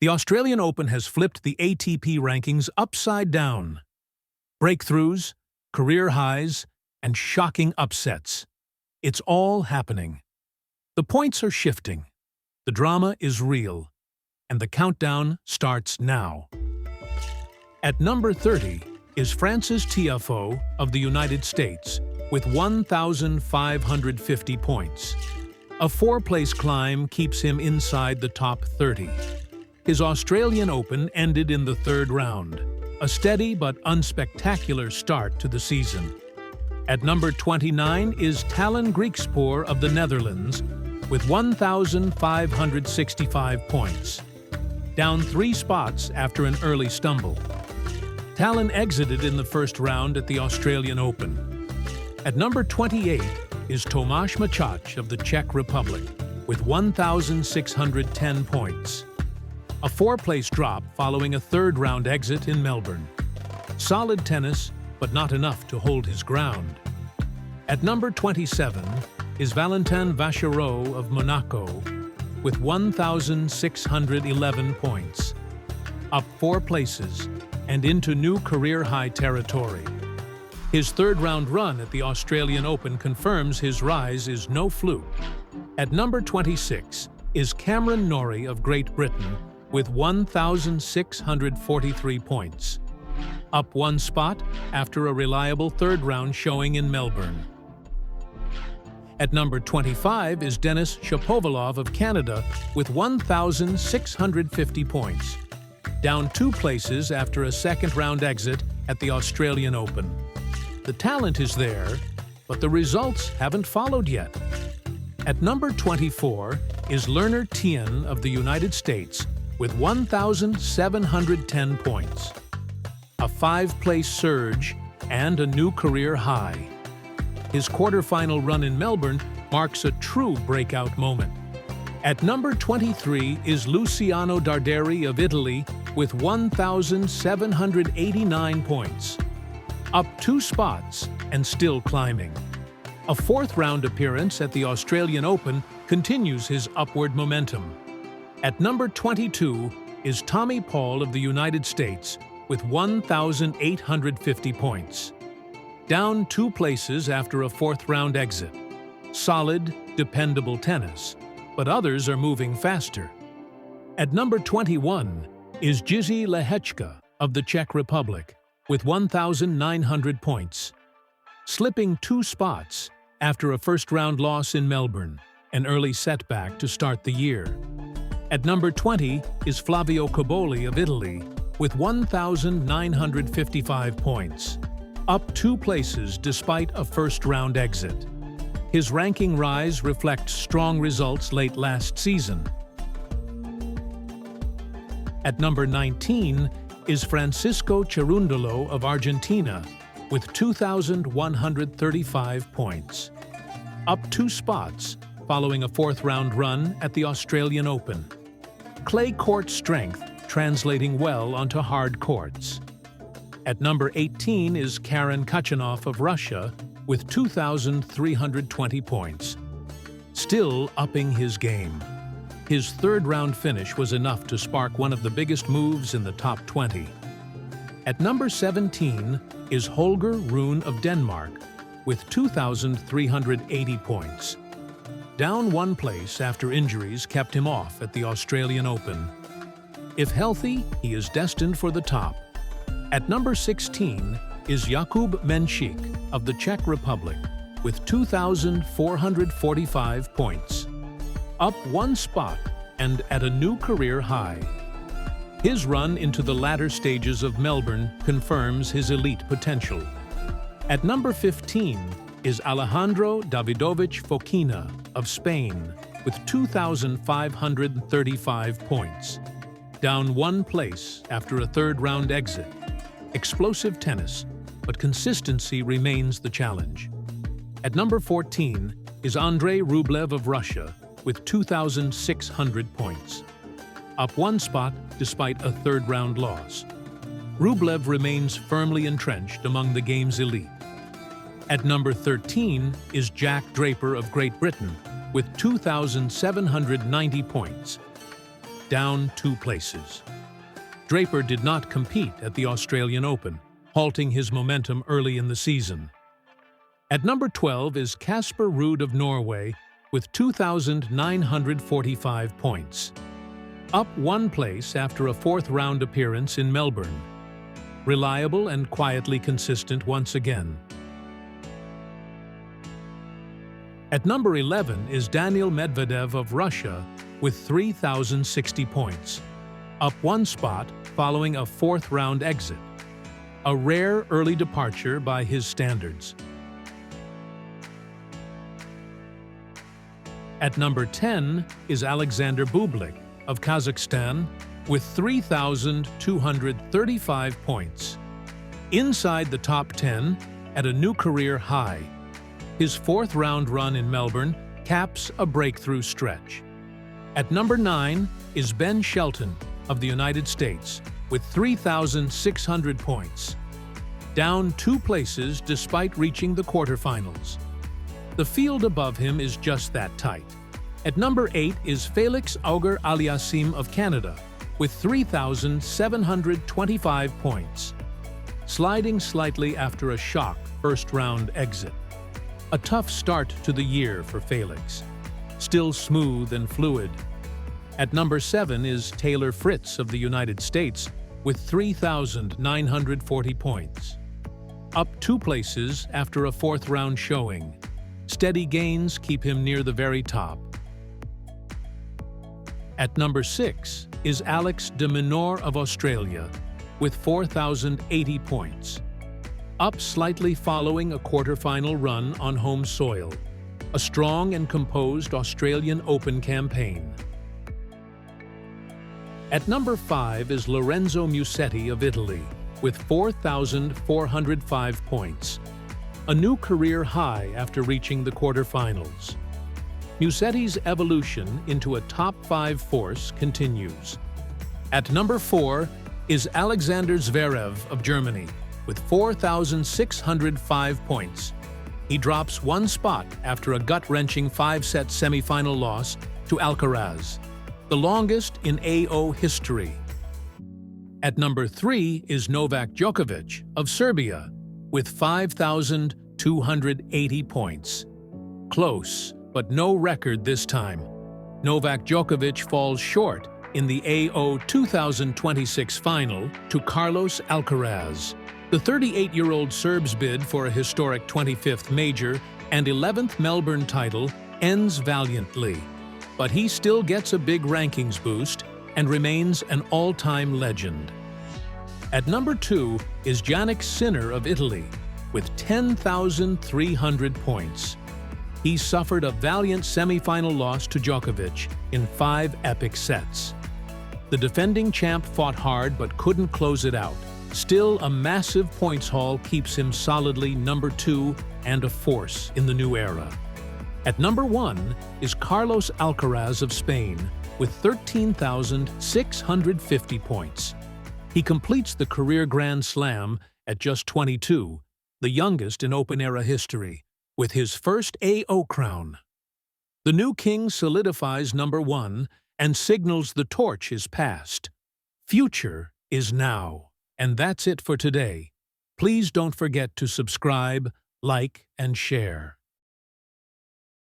The Australian Open has flipped the ATP rankings upside down. Breakthroughs, career highs, and shocking upsets. It's all happening. The points are shifting. The drama is real. And the countdown starts now. At number 30 is Frances Tiafoe of the United States with 1,550 points. A four-place climb keeps him inside the top 30. His Australian Open ended in the third round, a steady but unspectacular start to the season. At number 29 is Tallon Griekspoor of the Netherlands with 1,565 points. Down 3 spots after an early stumble. Tallon exited in the first round at the Australian Open. At number 28 is Tomáš Mačáč of the Czech Republic with 1,610 points. A four-place drop following a third-round exit in Melbourne. Solid tennis, but not enough to hold his ground. At number 27 is Valentin Vachereau of Monaco with 1,611 points. Up 4 places and into new career-high territory. His third-round run at the Australian Open confirms his rise is no fluke. At number 26 is Cameron Norrie of Great Britain with 1,643 points. Up 1 spot after a reliable third-round showing in Melbourne. At number 25 is Denis Shapovalov of Canada with 1,650 points. Down 2 places after a second-round exit at the Australian Open. The talent is there, but the results haven't followed yet. At number 24 is Lerner Tien of the United States with 1,710 points. A 5-place surge and a new career high. His quarterfinal run in Melbourne marks a true breakout moment. At number 23 is Luciano Darderi of Italy with 1,789 points. Up 2 spots and still climbing. A fourth-round appearance at the Australian Open continues his upward momentum. At number 22 is Tommy Paul of the United States with 1,850 points. Down 2 places after a fourth-round exit. Solid, dependable tennis, but others are moving faster. At number 21 is Jiří Lehečka of the Czech Republic with 1,900 points. Slipping 2 spots after a first-round loss in Melbourne, an early setback to start the year. At number 20 is Flavio Cobolli of Italy with 1,955 points. Up 2 places despite a first-round exit. His ranking rise reflects strong results late last season. At number 19 is Francisco Cerundolo of Argentina with 2,135 points. Up 2 spots following a fourth-round run at the Australian Open. Clay court strength translating well onto hard courts. At number 18 is Karen Khachanov of Russia with 2,320 points. Still upping his game. His third-round finish was enough to spark one of the biggest moves in the top 20. At number 17 is Holger Rune of Denmark with 2,380 points. Down 1 place after injuries kept him off at the Australian Open. If healthy, he is destined for the top. At number 16 is Jakub Menšík of the Czech Republic with 2,445 points. Up 1 spot and at a new career high. His run into the latter stages of Melbourne confirms his elite potential. At number 15 is Alejandro Davidovich Fokina of Spain with 2,535 points. Down 1 place after a third-round exit. Explosive tennis, but consistency remains the challenge. At number 14 is Andrei Rublev of Russia with 2,600 points. Up 1 spot despite a third-round loss. Rublev remains firmly entrenched among the game's elite. At number 13 is Jack Draper of Great Britain with 2,790 points. down 2 places. Draper did not compete at the Australian Open, halting his momentum early in the season. At number 12 is Casper Ruud of Norway with 2,945 points. Up 1 place after a 4th-round appearance in Melbourne. Reliable and quietly consistent once again. At number 11 is Daniil Medvedev of Russia with 3,060 points. Up 1 spot following a 4th-round exit. A rare early departure by his standards. At number 10 is Alexander Bublik of Kazakhstan with 3,235 points. Inside the top 10 at a new career high. His 4th-round run in Melbourne caps a breakthrough stretch. At number 9 is Ben Shelton of the United States with 3,600 points. Down 2 places despite reaching the quarterfinals. The field above him is just that tight. At number 8 is Felix Auger-Aliassime of Canada with 3,725 points, sliding slightly after a shock 1st-round exit. A tough start to the year for Felix, still smooth and fluid. At number 7 is Taylor Fritz of the United States with 3,940 points. Up 2 places after a 4th-round showing. Steady gains keep him near the very top. At number 6 is Alex de Minaur of Australia with 4,080 points. Up slightly following a quarterfinal run on home soil. A strong and composed Australian Open campaign. At number 5 is Lorenzo Musetti of Italy with 4,405 points. A new career high after reaching the quarterfinals. Musetti's evolution into a top 5 force continues. At number 4 is Alexander Zverev of Germany with 4,605 points. He drops 1 spot after a gut-wrenching 5-set semifinal loss to Alcaraz, the longest in AO history. At number 3 is Novak Djokovic of Serbia with 5,280 points. Close, but no record this time. Novak Djokovic falls short in the AO 2026 final to Carlos Alcaraz. The 38-year-old Serb's bid for a historic 25th major and 11th Melbourne title ends valiantly, but he still gets a big rankings boost and remains an all-time legend. At number 2 is Jannik Sinner of Italy with 10,300 points. He suffered a valiant semi-final loss to Djokovic in 5 epic sets. The defending champ fought hard but couldn't close it out. Still, a massive points haul keeps him solidly number 2 and a force in the new era. At number 1 is Carlos Alcaraz of Spain with 13,650 points. He completes the career Grand Slam at just 22, the youngest in Open-era history, with his first AO crown. The new king solidifies number 1 and signals the torch is passed. Future is now. And that's it for today. Please don't forget to subscribe, like, and share.